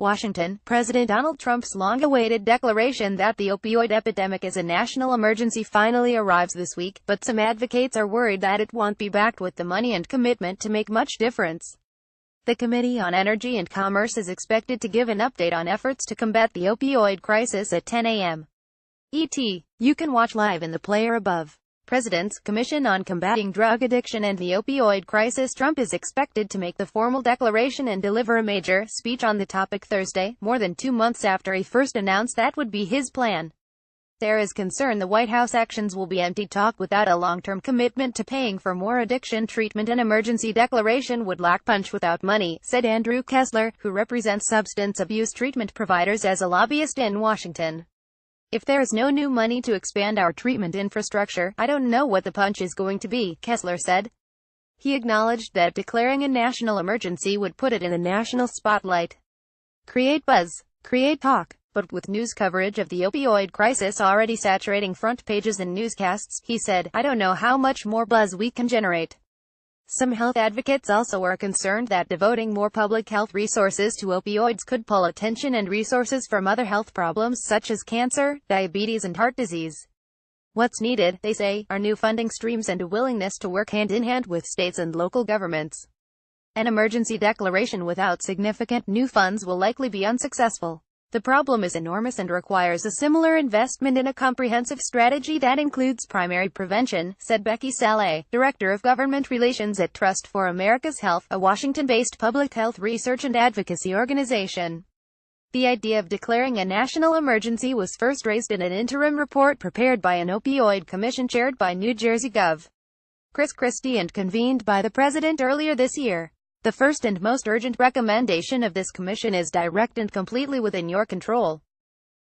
Washington, President Donald Trump's long-awaited declaration that the opioid epidemic is a national emergency finally arrives this week, but some advocates are worried that it won't be backed with the money and commitment to make much difference. The Committee on Energy and Commerce is expected to give an update on efforts to combat the opioid crisis at 10 a.m. ET. You can watch live in the player above. President's Commission on Combating Drug Addiction and the Opioid Crisis. Trump is expected to make the formal declaration and deliver a major speech on the topic Thursday, more than 2 months after he first announced that would be his plan. There is concern the White House actions will be empty talk without a long-term commitment to paying for more addiction treatment. An emergency declaration would lack punch without money, said Andrew Kessler, who represents substance abuse treatment providers as a lobbyist in Washington. If there is no new money to expand our treatment infrastructure, I don't know what the punch is going to be, Kessler said. He acknowledged that declaring a national emergency would put it in a national spotlight. Create buzz, create talk. But with news coverage of the opioid crisis already saturating front pages and newscasts, he said, I don't know how much more buzz we can generate. Some health advocates also are concerned that devoting more public health resources to opioids could pull attention and resources from other health problems such as cancer, diabetes and heart disease. What's needed, they say, are new funding streams and a willingness to work hand-in-hand with states and local governments. An emergency declaration without significant new funds will likely be unsuccessful. The problem is enormous and requires a similar investment in a comprehensive strategy that includes primary prevention, said Becky Saleh, Director of Government Relations at Trust for America's Health, a Washington-based public health research and advocacy organization. The idea of declaring a national emergency was first raised in an interim report prepared by an opioid commission chaired by New Jersey Gov. Chris Christie and convened by the president earlier this year. The first and most urgent recommendation of this commission is direct and completely within your control.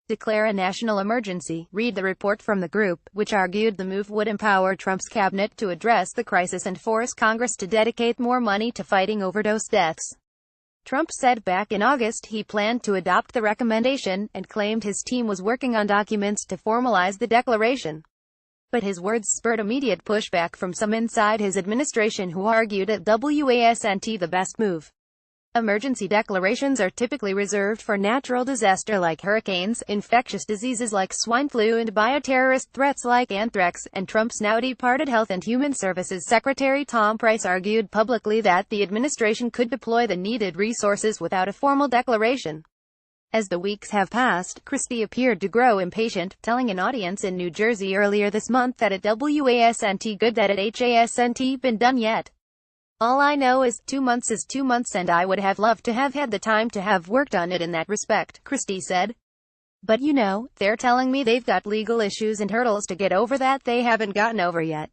Declare a national emergency, read the report from the group, which argued the move would empower Trump's cabinet to address the crisis and force Congress to dedicate more money to fighting overdose deaths. Trump said back in August he planned to adopt the recommendation, and claimed his team was working on documents to formalize the declaration. But his words spurred immediate pushback from some inside his administration who argued it wasn't the best move. Emergency declarations are typically reserved for natural disaster like hurricanes, infectious diseases like swine flu and bioterrorist threats like anthrax, and Trump's now departed Health and Human Services Secretary Tom Price argued publicly that the administration could deploy the needed resources without a formal declaration. As the weeks have passed, Christie appeared to grow impatient, telling an audience in New Jersey earlier this month that it wasn't good that it hasn't been done yet. All I know is, 2 months is 2 months and I would have loved to have had the time to have worked on it in that respect, Christie said. But you know, they're telling me they've got legal issues and hurdles to get over that they haven't gotten over yet.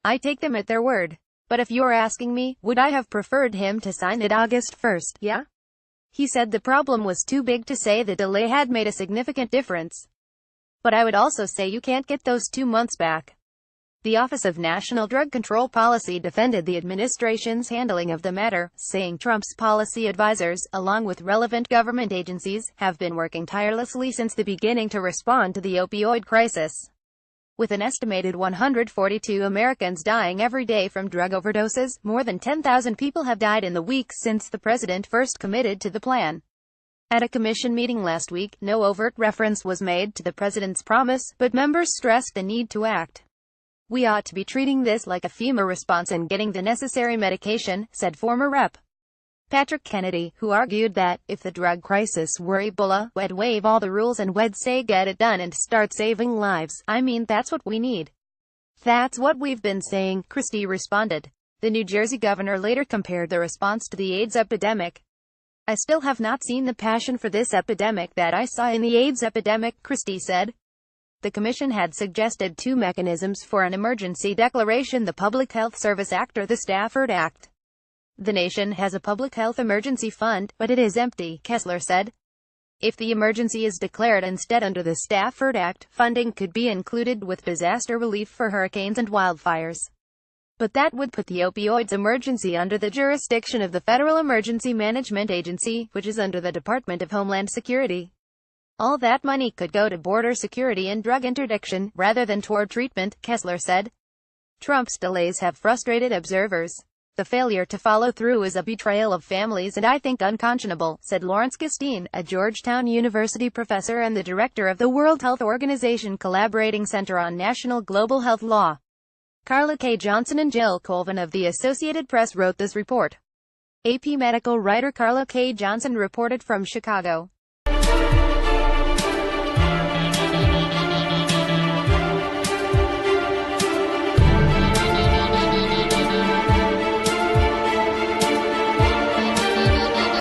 I take them at their word. But if you're asking me, would I have preferred him to sign it August 1st, yeah? He said the problem was too big to say the delay had made a significant difference. But I would also say you can't get those 2 months back. The Office of National Drug Control Policy defended the administration's handling of the matter, saying Trump's policy advisors, along with relevant government agencies, have been working tirelessly since the beginning to respond to the opioid crisis. With an estimated 142 Americans dying every day from drug overdoses, more than 10,000 people have died in the weeks since the president first committed to the plan. At a commission meeting last week, no overt reference was made to the president's promise, but members stressed the need to act. We ought to be treating this like a FEMA response and getting the necessary medication, said former Rep. Patrick Kennedy, who argued that, if the drug crisis were Ebola, we'd waive all the rules and we'd say get it done and start saving lives. I mean, that's what we need. That's what we've been saying, Christie responded. The New Jersey governor later compared the response to the AIDS epidemic. I still have not seen the passion for this epidemic that I saw in the AIDS epidemic, Christie said. The commission had suggested 2 mechanisms for an emergency declaration: the Public Health Service Act or the Stafford Act. The nation has a public health emergency fund, but it is empty, Kessler said. If the emergency is declared instead under the Stafford Act, funding could be included with disaster relief for hurricanes and wildfires. But that would put the opioids emergency under the jurisdiction of the Federal Emergency Management Agency, which is under the Department of Homeland Security. All that money could go to border security and drug interdiction, rather than toward treatment, Kessler said. Trump's delays have frustrated observers. "The failure to follow through is a betrayal of families and I think unconscionable," said Lawrence Gustine, a Georgetown University professor and the director of the World Health Organization Collaborating Center on National Global Health Law. Carla K. Johnson and Jill Colvin of the Associated Press wrote this report. AP medical writer Carla K. Johnson reported from Chicago.